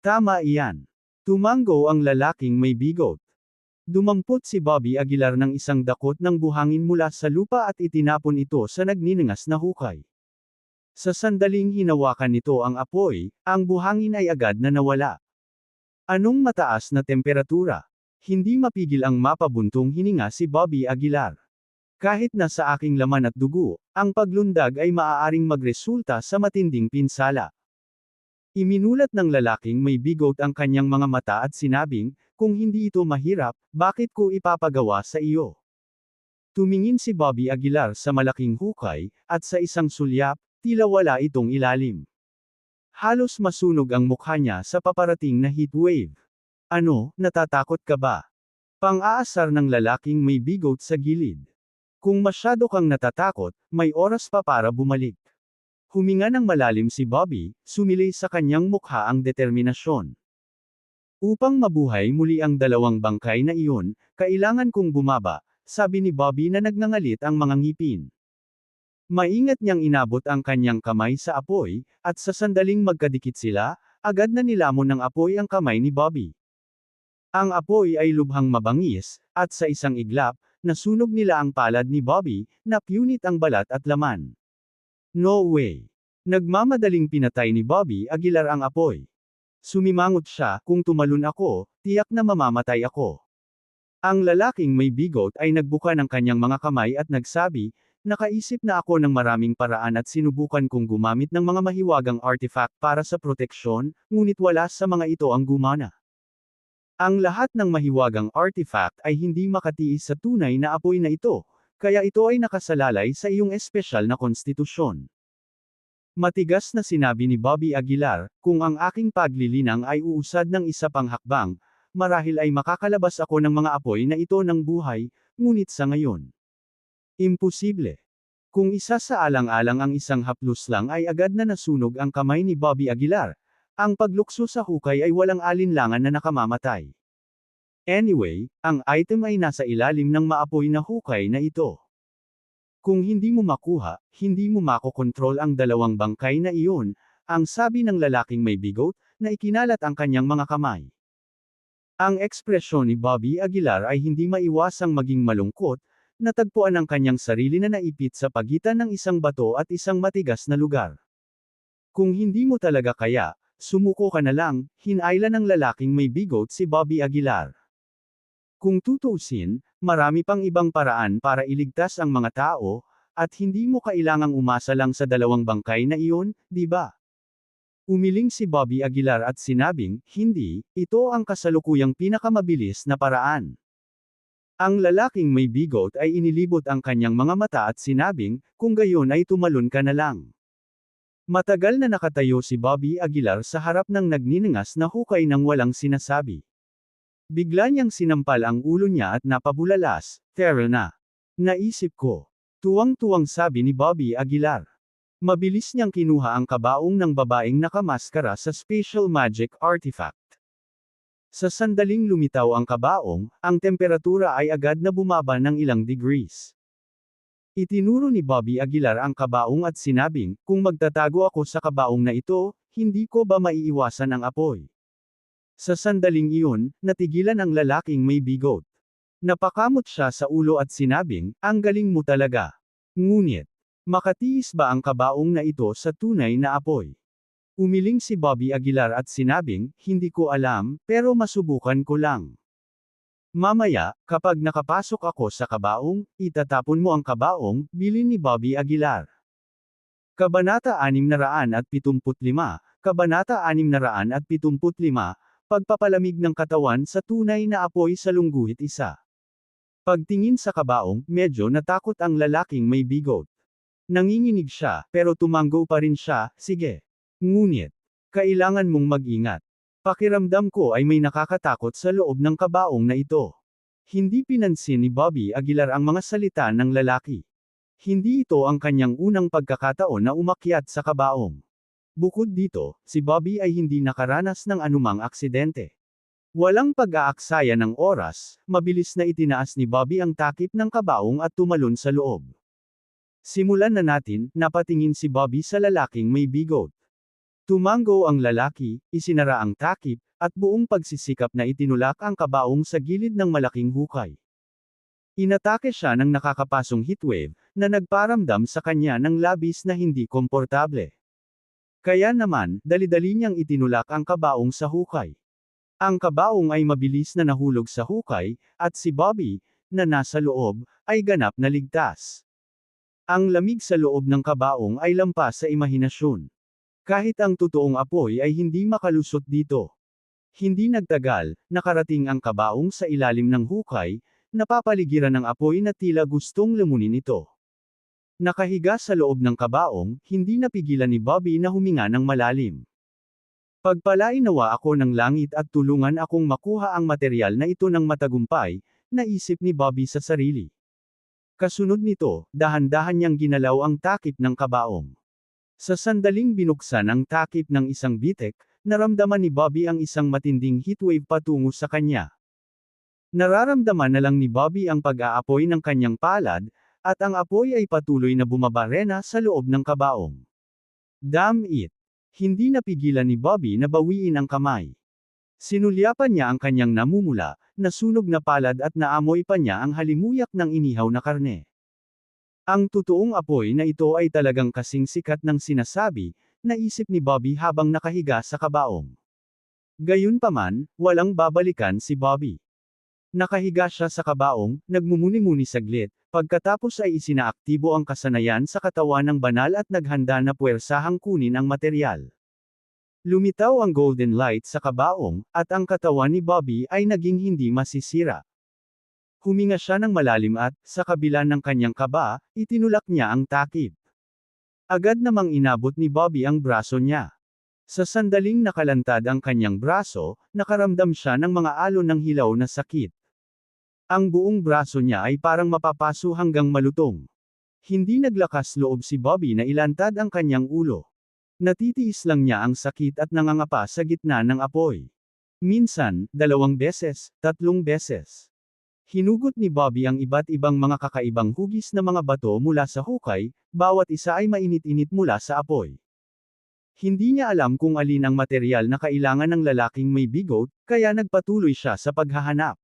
Tama iyan. Tumango ang lalaking may bigot. Dumampot si Bobby Aguilar ng isang dakot ng buhangin mula sa lupa at itinapon ito sa nagniningas na hukay. Sa sandaling hinawakan nito ang apoy, ang buhangin ay agad na nawala. Anong mataas na temperatura? Hindi mapigil ang mapabuntong hininga si Bobby Aguilar. Kahit na sa aking laman at dugo, ang paglundag ay maaaring magresulta sa matinding pinsala. Iminulat ng lalaking may bigot ang kanyang mga mata at sinabing, kung hindi ito mahirap, bakit ko ipapagawa sa iyo? Tumingin si Bobby Aguilar sa malaking hukay, at sa isang sulyap, tila wala itong ilalim. Halos masunog ang mukha niya sa paparating na heatwave. Ano, natatakot ka ba? Pang-aasar ng lalaking may bigot sa gilid. Kung masyado kang natatakot, may oras pa para bumalik. Huminga ng malalim si Bobby, sumilay sa kanyang mukha ang determinasyon. Upang mabuhay muli ang dalawang bangkay na iyon, kailangan kong bumaba, sabi ni Bobby na nagngangalit ang mga ngipin. Maingat niyang inabot ang kanyang kamay sa apoy, at sa sandaling magkadikit sila, agad na nilamon ng apoy ang kamay ni Bobby. Ang apoy ay lubhang mabangis, at sa isang iglap, nasunog nila ang palad ni Bobby, na punit ang balat at laman. No way! Nagmamadaling pinatay ni Bobby Aguilar ang apoy. Sumimangot siya, kung tumalon ako, tiyak na mamamatay ako. Ang lalaking may bigot ay nagbuka ng kanyang mga kamay at nagsabi, nakaisip na ako ng maraming paraan at sinubukan kong gumamit ng mga mahiwagang artifact para sa proteksyon, ngunit wala sa mga ito ang gumana. Ang lahat ng mahiwagang artifact ay hindi makatiis sa tunay na apoy na ito, kaya ito ay nakasalalay sa iyong espesyal na konstitusyon. Matigas na sinabi ni Bobby Aguilar, kung ang aking paglilinang ay uusad ng isa pang hakbang, marahil ay makakalabas ako ng mga apoy na ito ng buhay, ngunit sa ngayon. Imposible. Kung isa sa alang-alang ang isang haplos lang ay agad na nasunog ang kamay ni Bobby Aguilar, ang paglukso sa hukay ay walang alinlangan na nakamamatay. Anyway, ang item ay nasa ilalim ng maapoy na hukay na ito. Kung hindi mo makuha, hindi mo makokontrol ang dalawang bangkay na iyon, ang sabi ng lalaking may bigot, na ikinalat ang kanyang mga kamay. Ang ekspresyon ni Bobby Aguilar ay hindi maiwasang maging malungkot, natagpuan ang kanyang sarili na naipit sa pagitan ng isang bato at isang matigas na lugar. Kung hindi mo talaga kaya, sumuko ka na lang, hinayla ng lalaking may bigot si Bobby Aguilar. Kung tutuusin, marami pang ibang paraan para iligtas ang mga tao, at hindi mo kailangang umasa lang sa dalawang bangkay na iyon, di ba? Umiling si Bobby Aguilar at sinabing, hindi, ito ang kasalukuyang pinakamabilis na paraan. Ang lalaking may bigot ay inilibot ang kanyang mga mata at sinabing, kung gayon ay tumalon ka na lang. Matagal na nakatayo si Bobby Aguilar sa harap ng nagniningas na hukay nang walang sinasabi. Bigla niyang sinampal ang ulo niya at napabulalas, "Tara na." Naisip ko. Tuwang-tuwang sabi ni Bobby Aguilar. Mabilis niyang kinuha ang kabaong ng babaeng nakamaskara sa special magic artifact. Sa sandaling lumitaw ang kabaong, ang temperatura ay agad na bumaba ng ilang degrees. Itinuro ni Bobby Aguilar ang kabaong at sinabing, kung magtatago ako sa kabaong na ito, hindi ko ba maiiwasan ang apoy? Sa sandaling iyon, natigilan ang lalaking may bigot. Napakamot siya sa ulo at sinabing, ang galing mo talaga. Ngunit, makatiis ba ang kabaong na ito sa tunay na apoy? Umiling si Bobby Aguilar at sinabing, hindi ko alam, pero masubukan ko lang. Mamaya, kapag nakapasok ako sa kabaong, itatapon mo ang kabaong, bilin ni Bobby Aguilar. Kabanata 675, Kabanata 675, Pagpapalamig ng katawan sa tunay na apoy sa lungguhit isa. Pagtingin sa kabaong, medyo natakot ang lalaking may bigot. Nanginginig siya, pero tumango pa rin siya, sige. Ngunit, kailangan mong mag-ingat. Pakiramdam ko ay may nakakatakot sa loob ng kabaong na ito. Hindi pinansin ni Bobby Aguilar ang mga salita ng lalaki. Hindi ito ang kanyang unang pagkakataon na umakyat sa kabaong. Bukod dito, si Bobby ay hindi nakaranas ng anumang aksidente. Walang pag-aaksaya ng oras, mabilis na itinaas ni Bobby ang takip ng kabaong at tumalon sa loob. Simulan na natin, napatingin si Bobby sa lalaking may bigot. Tumango ang lalaki, isinara ang takip, at buong pagsisikap na itinulak ang kabaong sa gilid ng malaking hukay. Inatake siya ng nakakapasong heatwave, na nagparamdam sa kanya ng labis na hindi komportable. Kaya naman, dali-dali niyang itinulak ang kabaong sa hukay. Ang kabaong ay mabilis na nahulog sa hukay, at si Bobby, na nasa loob, ay ganap na ligtas. Ang lamig sa loob ng kabaong ay lampas sa imahinasyon. Kahit ang totoong apoy ay hindi makalusot dito. Hindi nagtagal, nakarating ang kabaong sa ilalim ng hukay, napapaligiran ng apoy na tila gustong lumunin ito. Nakahiga sa loob ng kabaong, hindi napigilan ni Bobby na huminga ng malalim. Pagpalain nawa ako ng langit at tulungan akong makuha ang material na ito ng matagumpay, naisip ni Bobby sa sarili. Kasunod nito, dahan-dahan niyang ginalaw ang takip ng kabaong. Sa sandaling binuksan ang takip ng isang bitek, naramdaman ni Bobby ang isang matinding heatwave patungo sa kanya. Nararamdaman na lang ni Bobby ang pag-aapoy ng kanyang palad, at ang apoy ay patuloy na bumabarena sa loob ng kabaong. Damn it! Hindi napigilan ni Bobby na bawiin ang kamay. Sinulyapan niya ang kanyang namumula, nasunog na palad at naamoy pa niya ang halimuyak ng inihaw na karne. Ang totoong apoy na ito ay talagang kasing sikat ng sinasabi, naisip ni Bobby habang nakahiga sa kabaong. Gayunpaman, walang babalikan si Bobby. Nakahiga siya sa kabaong, nagmumuni-muni saglit, pagkatapos ay isinaaktibo ang kasanayan sa katawan ng banal at naghanda na puwersahang kunin ang material. Lumitaw ang golden light sa kabaong, at ang katawan ni Bobby ay naging hindi masisira. Huminga siya ng malalim at, sa kabila ng kanyang kaba, itinulak niya ang takip. Agad namang inabot ni Bobby ang braso niya. Sa sandaling nakalantad ang kanyang braso, nakaramdam siya ng mga alon ng hilaw na sakit. Ang buong braso niya ay parang mapapaso hanggang malutong. Hindi naglakas loob si Bobby na ilantad ang kanyang ulo. Natitiis lang niya ang sakit at nangangapa sa gitna ng apoy. Minsan, 2 beses, 3 beses. Hinugot ni Bobby ang iba't ibang mga kakaibang hugis na mga bato mula sa hukay, bawat isa ay mainit-init mula sa apoy. Hindi niya alam kung alin ang material na kailangan ng lalaking may bigot, kaya nagpatuloy siya sa paghahanap.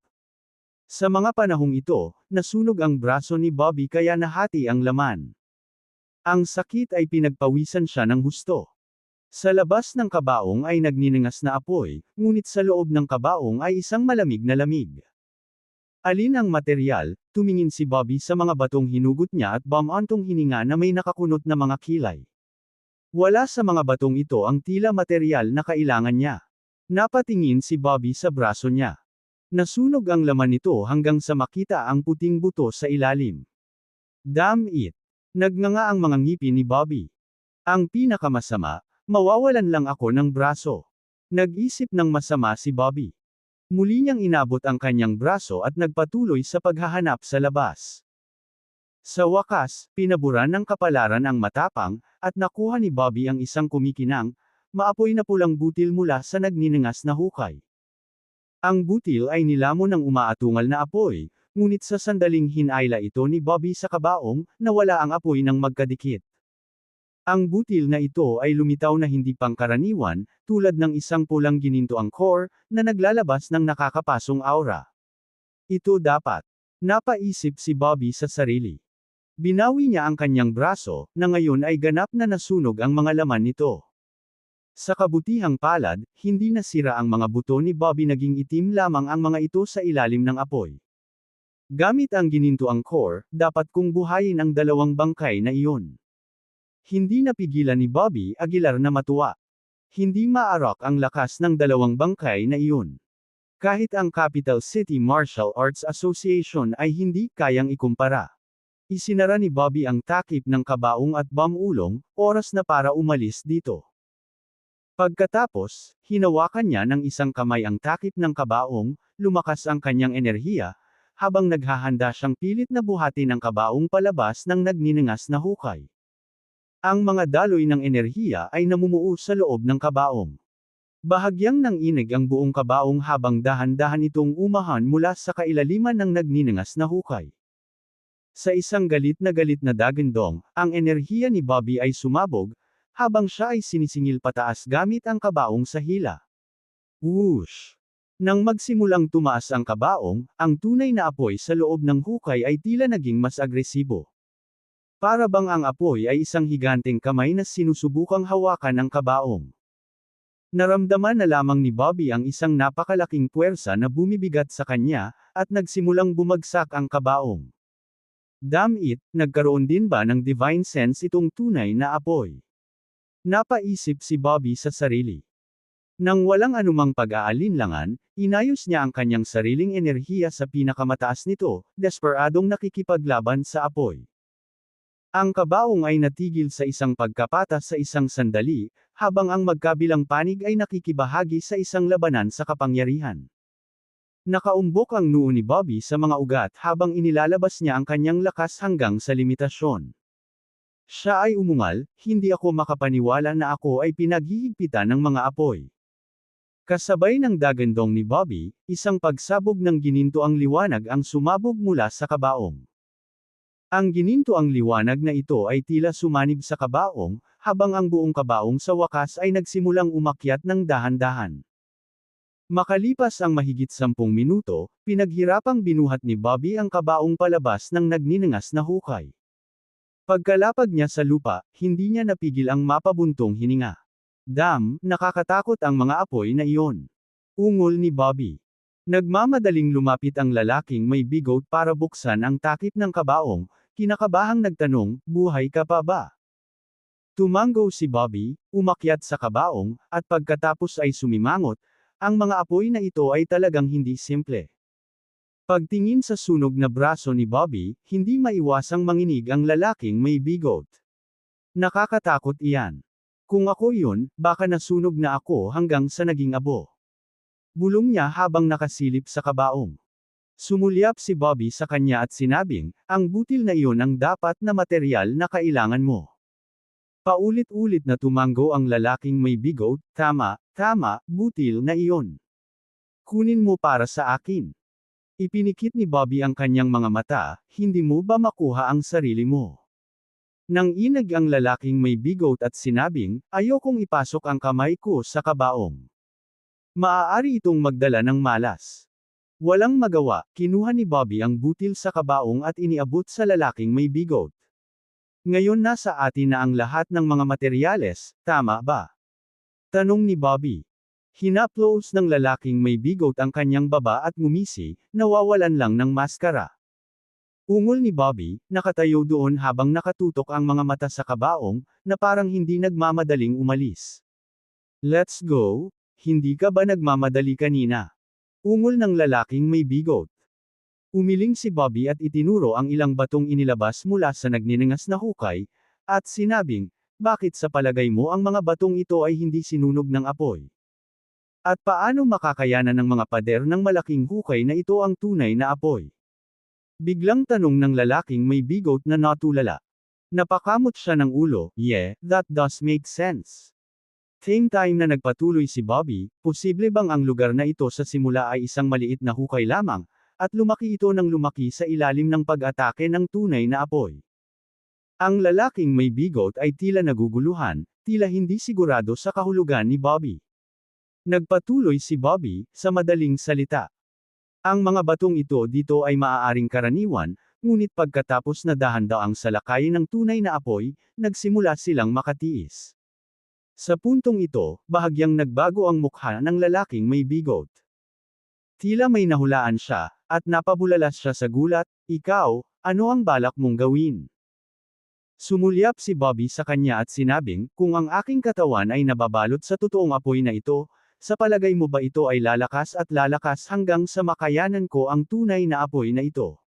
Sa mga panahong ito, nasunog ang braso ni Bobby kaya nahati ang laman. Ang sakit ay pinagpawisan siya ng husto. Sa labas ng kabaong ay nagniningas na apoy, ngunit sa loob ng kabaong ay isang malamig na lamig. Alin ang material, tumingin si Bobby sa mga batong hinugot niya at bumantong hininga na may nakakunot na mga kilay. Wala sa mga batong ito ang tila material na kailangan niya. Napatingin si Bobby sa braso niya. Nasunog ang laman nito hanggang sa makita ang puting buto sa ilalim. Damn it! Nagnganga ang mga ngipin ni Bobby. Ang pinakamasama, mawawalan lang ako ng braso. Nag-isip ng masama si Bobby. Muli niyang inabot ang kanyang braso at nagpatuloy sa paghahanap sa labas. Sa wakas, pinaburan ng kapalaran ang matapang, at nakuha ni Bobby ang isang kumikinang, maapoy na pulang butil mula sa nagniningas na hukay. Ang butil ay nilamon ng umaatungal na apoy, ngunit sa sandaling hinayla ito ni Bobby sa kabaong, nawala ang apoy ng magkadikit. Ang butil na ito ay lumitaw na hindi pangkaraniwan, tulad ng isang pulang ginintoang core, na naglalabas ng nakakapasong aura. Ito dapat. Napaisip si Bobby sa sarili. Binawi niya ang kanyang braso, na ngayon ay ganap na nasunog ang mga laman nito. Sa kabutihang palad, hindi nasira ang mga buto ni Bobby, naging itim lamang ang mga ito sa ilalim ng apoy. Gamit ang ginintoang core, dapat kong buhayin ang 2 bangkay na iyon. Hindi napigilan ni Bobby Aguilar na matuwa. Hindi maarok ang lakas ng 2 bangkay na iyon. Kahit ang Capital City Martial Arts Association ay hindi kayang ikumpara. Isinara ni Bobby ang takip ng kabaong at bumulong, oras na para umalis dito. Pagkatapos, hinawakan niya ng isang kamay ang takip ng kabaong, lumakas ang kanyang enerhiya, habang naghahanda siyang pilit na buhatin ang kabaong palabas ng nagniningas na hukay. Ang mga daloy ng enerhiya ay namumuo sa loob ng kabaong. Bahagyang nanginig ang buong kabaong habang dahan-dahan itong umahan mula sa kailaliman ng nagniningas na hukay. Sa isang galit na dagandong, ang enerhiya ni Bobby ay sumabog, habang siya ay sinisingil pataas gamit ang kabaong sa hila. Whoosh! Nang magsimulang tumaas ang kabaong, ang tunay na apoy sa loob ng hukay ay tila naging mas agresibo. Para bang ang apoy ay isang higanteng kamay na sinusubukang hawakan ang kabaong. Naramdaman na lamang ni Bobby ang isang napakalaking puwersa na bumibigat sa kanya, at nagsimulang bumagsak ang kabaong. Damn it, nagkaroon din ba ng divine sense itong tunay na apoy? Napaisip si Bobby sa sarili. Nang walang anumang pag-aalinlangan, inayos niya ang kanyang sariling enerhiya sa pinakamataas nito, desperadong nakikipaglaban sa apoy. Ang kabaong ay natigil sa isang pagkapatas sa isang sandali, habang ang magkabilang panig ay nakikibahagi sa isang labanan sa kapangyarihan. Nakaumbok ang noo ni Bobby sa mga ugat habang inilalabas niya ang kanyang lakas hanggang sa limitasyon. Siya ay umungal, hindi ako makapaniwala na ako ay pinaghihigpitan ng mga apoy. Kasabay ng dagandong ni Bobby, isang pagsabog ng gininto ang liwanag ang sumabog mula sa kabaong. Ang gininto ang liwanag na ito ay tila sumanib sa kabaong, habang ang buong kabaong sa wakas ay nagsimulang umakyat ng dahan-dahan. Makalipas ang mahigit 10 minuto, pinaghirapang binuhat ni Bobby ang kabaong palabas ng nagniningas na hukay. Pagkalapag niya sa lupa, hindi niya napigil ang mapabuntong hininga. Nakakatakot ang mga apoy na iyon. Ungol ni Bobby. Nagmamadaling lumapit ang lalaking may bigote para buksan ang takip ng kabaong, kinakabahang nagtanong, buhay ka pa ba? Tumango si Bobby, umakyat sa kabaong, at pagkatapos ay sumimangot, ang mga apoy na ito ay talagang hindi simple. Pagtingin sa sunog na braso ni Bobby, hindi maiwasang manginig ang lalaking may bigote. Nakakatakot iyan. Kung ako yun, baka nasunog na ako hanggang sa naging abo. Bulong niya habang nakasilip sa kabaong. Sumulyap si Bobby sa kanya at sinabing, ang butil na iyon ang dapat na materyal na kailangan mo. Paulit-ulit na tumango ang lalaking may bigote, tama, butil na iyon. Kunin mo para sa akin. Ipinikit ni Bobby ang kanyang mga mata, hindi mo ba makuha ang sarili mo? Nang inag ang lalaking may bigote at sinabing, ayokong ipasok ang kamay ko sa kabaong. Maaari itong magdala ng malas. Walang magawa, kinuha ni Bobby ang butil sa kabaong at iniabot sa lalaking may bigote. Ngayon nasa atin na ang lahat ng mga materyales, tama ba? Tanong ni Bobby. Hinaplos ng lalaking may bigote ang kanyang baba at ngumisi, nawawalan lang ng maskara. Ungol ni Bobby, nakatayo doon habang nakatutok ang mga mata sa kabaong, na parang hindi nagmamadaling umalis. Let's go, hindi ka ba nagmamadali kanina? Ungol ng lalaking may bigote. Umiling si Bobby at itinuro ang ilang batong inilabas mula sa nagniningas na hukay, at sinabing, bakit sa palagay mo ang mga batong ito ay hindi sinunog ng apoy? At paano makakayanan ng mga pader ng malaking hukay na ito ang tunay na apoy? Biglang tanong ng lalaking may bigote na natulala. Napakamot siya ng ulo, yeah, that does make sense. Same time na nagpatuloy si Bobby, posible bang ang lugar na ito sa simula ay isang maliit na hukay lamang, at lumaki ito ng lumaki sa ilalim ng pag-atake ng tunay na apoy. Ang lalaking may bigote ay tila naguguluhan, tila hindi sigurado sa kahulugan ni Bobby. Nagpatuloy si Bobby, sa madaling salita. Ang mga batong ito dito ay maaaring karaniwan, ngunit pagkatapos na dahan-daang salakayin ng tunay na apoy, nagsimula silang makatiis. Sa puntong ito, bahagyang nagbago ang mukha ng lalaking may bigote. Tila may nahulaan siya, at napabulalas siya sa gulat, ikaw, ano ang balak mong gawin? Sumulyap si Bobby sa kanya at sinabing, kung ang aking katawan ay nababalot sa totoong apoy na ito, sa palagay mo ba ito ay lalakas at lalakas hanggang sa makayanan ko ang tunay na apoy na ito?